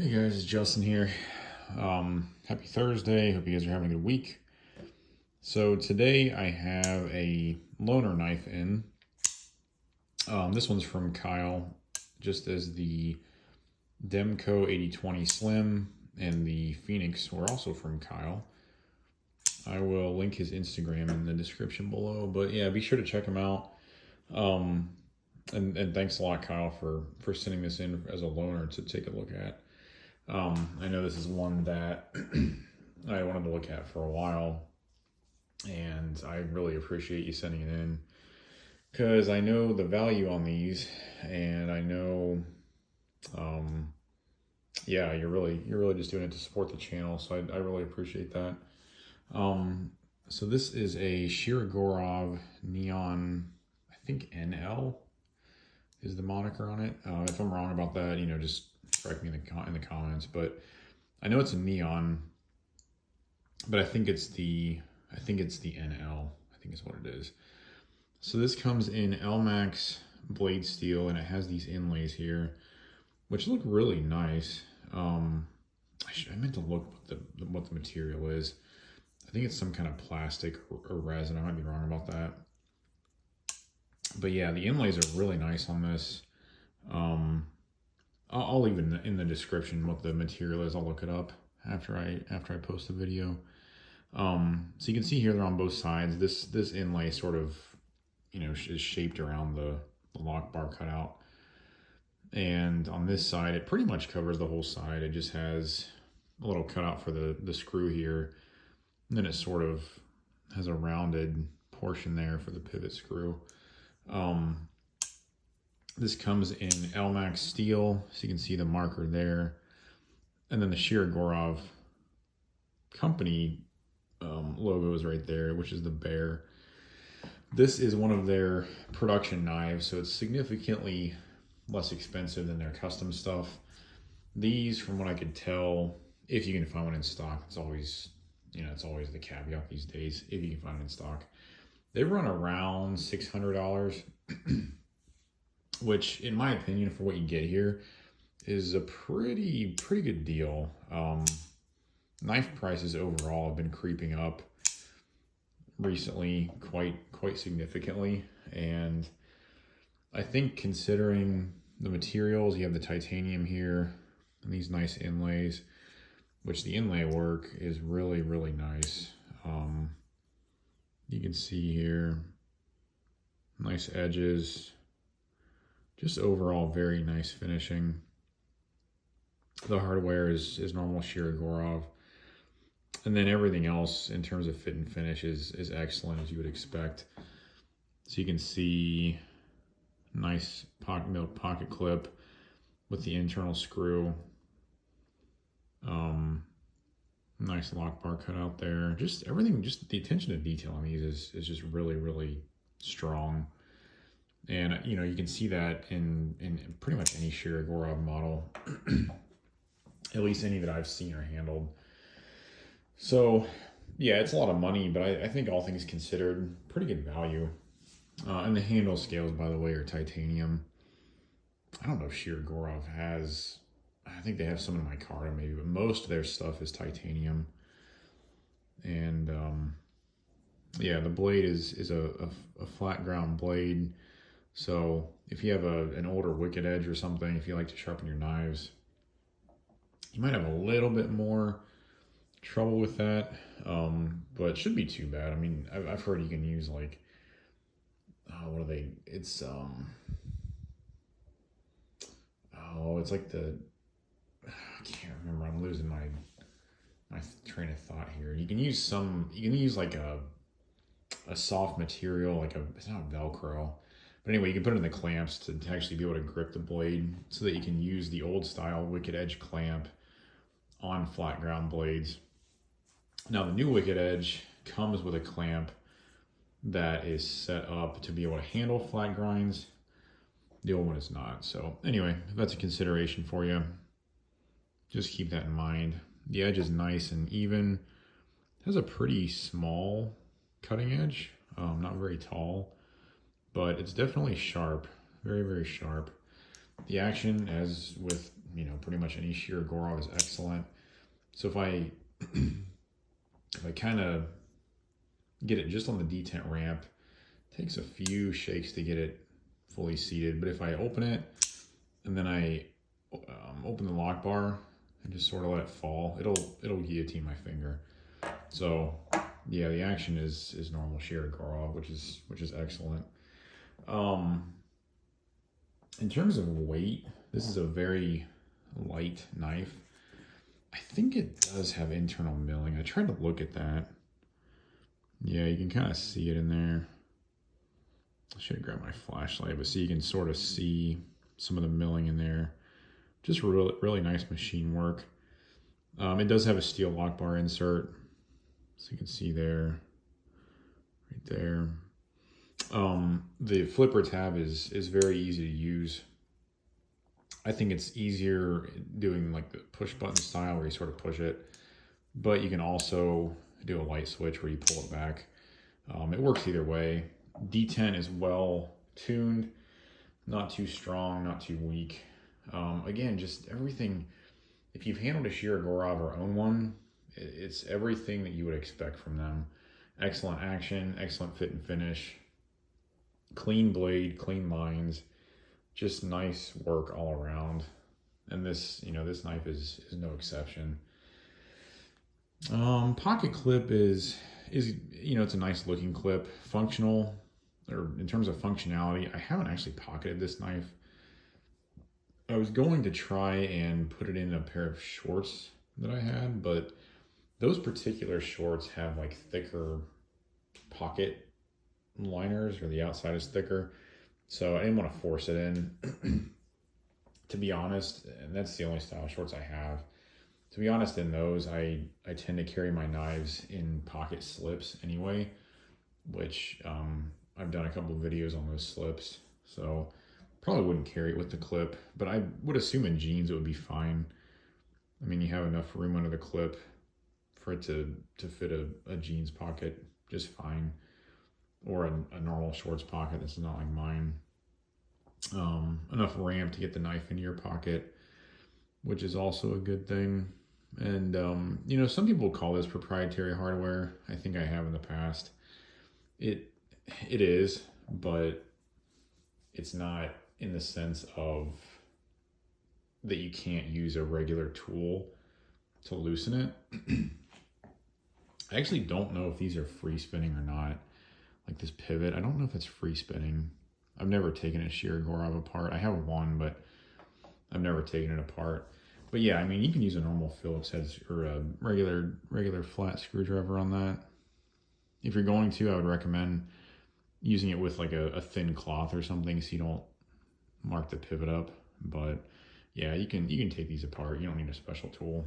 Hey guys, it's Justin here. Happy Thursday. Hope you guys are having a good week. So today I have a loaner knife in. This one's from Kyle, just as the Demco 8020 Slim and the Phoenix were also from Kyle. I will link his Instagram in the description below, but yeah, be sure to check him out. And thanks a lot, Kyle, for sending this in as a loaner to take a look at. I know this is one that I wanted to look at for a while, and I really appreciate you sending it in because I know the value on these, and I know, yeah, you're really just doing it to support the channel, so I really appreciate that. So this is a Shirogorov Neon, I think NL is the moniker on it. If I'm wrong about that, just correct me in the comments. But I know it's a neon, but I think it's the NL. I think is what it is. So this comes in LMAX blade steel, and it has these inlays here, which look really nice. I meant to look what the material is. I think it's some kind of plastic or resin. I might be wrong about that. But yeah, the inlays are really nice on this. I'll leave in the description what the material is. I'll look it up after I post the video. So you can see here they're on both sides. This inlay sort of, is shaped around the lock bar cutout. And on this side, it pretty much covers the whole side. It just has a little cutout for the screw here. And then it sort of has a rounded portion there for the pivot screw. This comes in LMAX steel, so you can see the marker there. And then the Shirogorov company logo is right there, which is the bear. This is one of their production knives, so it's significantly less expensive than their custom stuff. These, from what I could tell, if you can find one in stock, it's always the caveat these days, if you can find it in stock. They run around $600. Which, in my opinion, for what you get here, is a pretty good deal. Knife prices overall have been creeping up recently quite significantly, and I think considering the materials, you have the titanium here and these nice inlays, which the inlay work is really nice. You can see here, nice edges. Just overall very nice finishing. The hardware is normal Shirogorov. And then everything else in terms of fit and finish is excellent, as you would expect. So you can see nice milled pocket clip with the internal screw. Nice lock bar cut out there. Just everything, just the attention to detail on these is just really strong. And, you can see that in pretty much any Shirogorov model, at least any that I've seen or handled. So, yeah, it's a lot of money, but I think all things considered, pretty good value. And the handle scales, by the way, are titanium. I don't know if Shirogorov has, I think they have some in Micarta maybe, but most of their stuff is titanium. And, yeah, the blade is a flat ground blade. So if you have an older wicked edge or something, if you like to sharpen your knives, you might have a little bit more trouble with that, but it shouldn't be too bad. I mean, I've heard you can use like, what are they? It's it's like I can't remember. I'm losing my train of thought here. You can use like a soft material, like it's not Velcro. But anyway, you can put it in the clamps to actually be able to grip the blade so that you can use the old style wicked edge clamp on flat ground blades. Now the new wicked edge comes with a clamp that is set up to be able to handle flat grinds. The old one is not. So anyway, if that's a consideration for you, just keep that in mind. The edge is nice and even. It has a pretty small cutting edge, not very tall. But it's definitely sharp, very sharp. The action, as with pretty much any Shirogorov is excellent. So if I kind of get it just on the detent ramp, it takes a few shakes to get it fully seated. But if I open it and then I open the lock bar and just sort of let it fall, it'll guillotine my finger. So yeah, the action is normal Shirogorov, which is excellent. In terms of weight, this is a very light knife. I think it does have internal milling. I tried to look at that. Yeah, you can kind of see it in there. I should have grabbed my flashlight, but see, you can sort of see some of the milling in there. Just really, really nice machine work. It does have a steel lock bar insert, so you can see there, right there. The flipper tab is very easy to use. I think it's easier doing like the push button style where you sort of push it, but you can also do a light switch where you pull it back. It works either way. D10 is well tuned, not too strong, not too weak. Again, just everything. If you've handled a Shirogorov or own one, it's everything that you would expect from them. Excellent action, excellent fit and finish, clean blade, clean lines, just nice work all around. And this knife is no exception. Pocket clip is it's a nice looking clip, functional, or in terms of functionality. I haven't actually pocketed this knife. I was going to try and put it in a pair of shorts that I had, but those particular shorts have like thicker pocket liners, or the outside is thicker. So I didn't want to force it in, to be honest, and that's the only style of shorts I have. To be honest, in those, I tend to carry my knives in pocket slips anyway, which I've done a couple of videos on those slips. So probably wouldn't carry it with the clip, but I would assume in jeans it would be fine. I mean, you have enough room under the clip for it to fit a jeans pocket just fine, or a normal shorts pocket that's not like mine. Enough ramp to get the knife into your pocket, which is also a good thing. And some people call this proprietary hardware. I think I have in the past. It is, but it's not in the sense of that you can't use a regular tool to loosen it. I actually don't know if these are free spinning or not. Like this pivot, I don't know if it's free spinning. I've never taken a Shirogorov apart. I have one, but I've never taken it apart. But yeah, I mean, you can use a normal Phillips head or a regular flat screwdriver on that. If you're going to, I would recommend using it with like a thin cloth or something so you don't mark the pivot up. But yeah, you can take these apart. You don't need a special tool.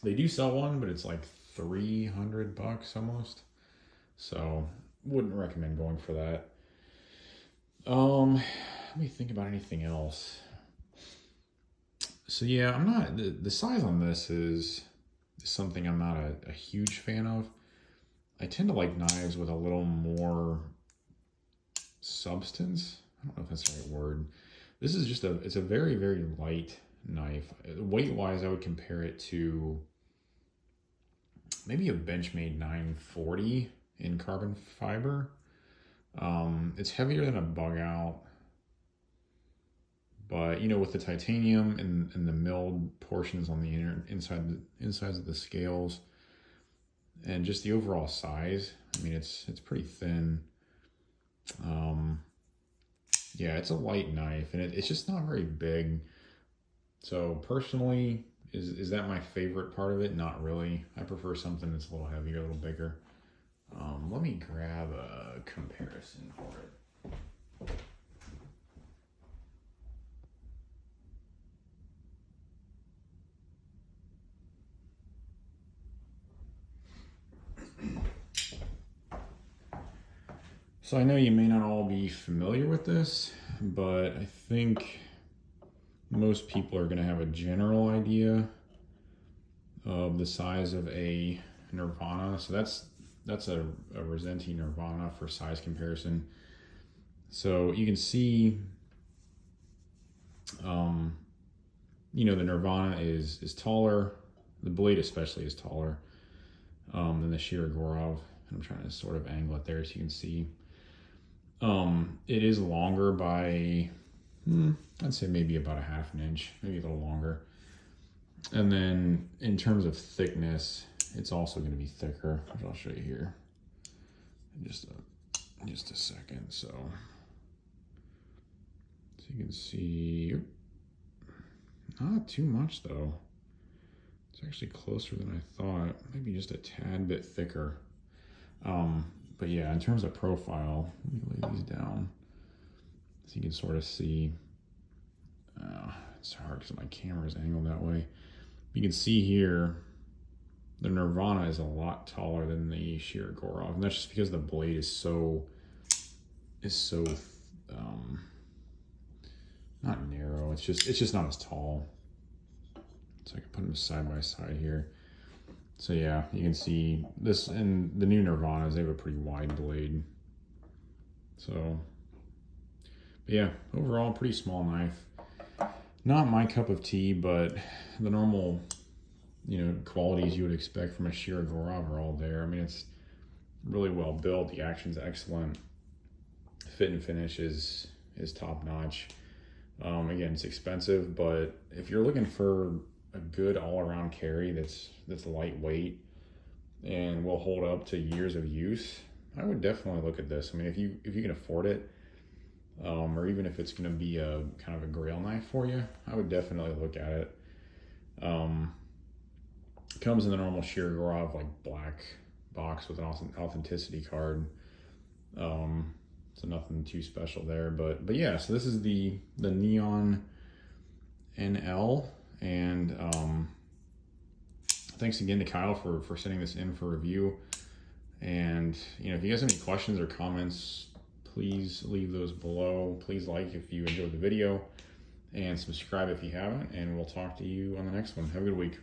They do sell one, but it's like $300 almost. So wouldn't recommend going for that. Let me think about anything else. So yeah, I'm not, the size on this is something I'm not a huge fan of. I tend to like knives with a little more substance. I don't know if that's the right word. This is just it's a very, very light knife. Weight-wise, I would compare it to maybe a Benchmade 940 in carbon fiber. It's heavier than a bug out, but with the titanium and the milled portions on the insides of the scales, and just the overall size, I mean, it's pretty thin. Yeah, it's a light knife, and it's just not very big. So personally, is that my favorite part of it? Not really. I prefer something that's a little heavier, a little bigger. Let me grab a comparison for it. So I know you may not all be familiar with this, but I think most people are going to have a general idea of the size of a Nirvana. So that's a Rosenti Nirvana for size comparison. So you can see you know, the Nirvana is taller. The blade especially is taller than the Shirogorov. I'm trying to sort of angle it there so you can see. It is longer by, I'd say maybe about a half an inch, maybe a little longer. And then in terms of thickness, it's also going to be thicker, which I'll show you here in just a second. So you can see, not too much though. It's actually closer than I thought, maybe just a tad bit thicker. But yeah, in terms of profile, let me lay these down so you can sort of see. It's hard because my camera is angled that way. You can see here, the Nirvana is a lot taller than the Shirogorov, and that's just because the blade is so not narrow. It's just not as tall. So I can put them side by side here. So yeah, you can see this, and the new Nirvanas, they have a pretty wide blade. So, but yeah, overall, pretty small knife. Not my cup of tea, but the normal, you know, qualities you would expect from a Shirogorov are all there. I mean, it's really well built. The action's excellent. Fit and finish is top notch. Again, it's expensive, but if you're looking for a good all-around carry that's lightweight and will hold up to years of use, I would definitely look at this. I mean, if you can afford it, or even if it's going to be a kind of a grail knife for you, I would definitely look at it. It comes in the normal Shirogorov like black box with an authenticity card. So nothing too special there, but yeah. So this is the Neon NL. And thanks again to Kyle for sending this in for review. And you know, if you guys have any questions or comments, please leave those below. Please like if you enjoyed the video, and subscribe if you haven't. And we'll talk to you on the next one. Have a good week.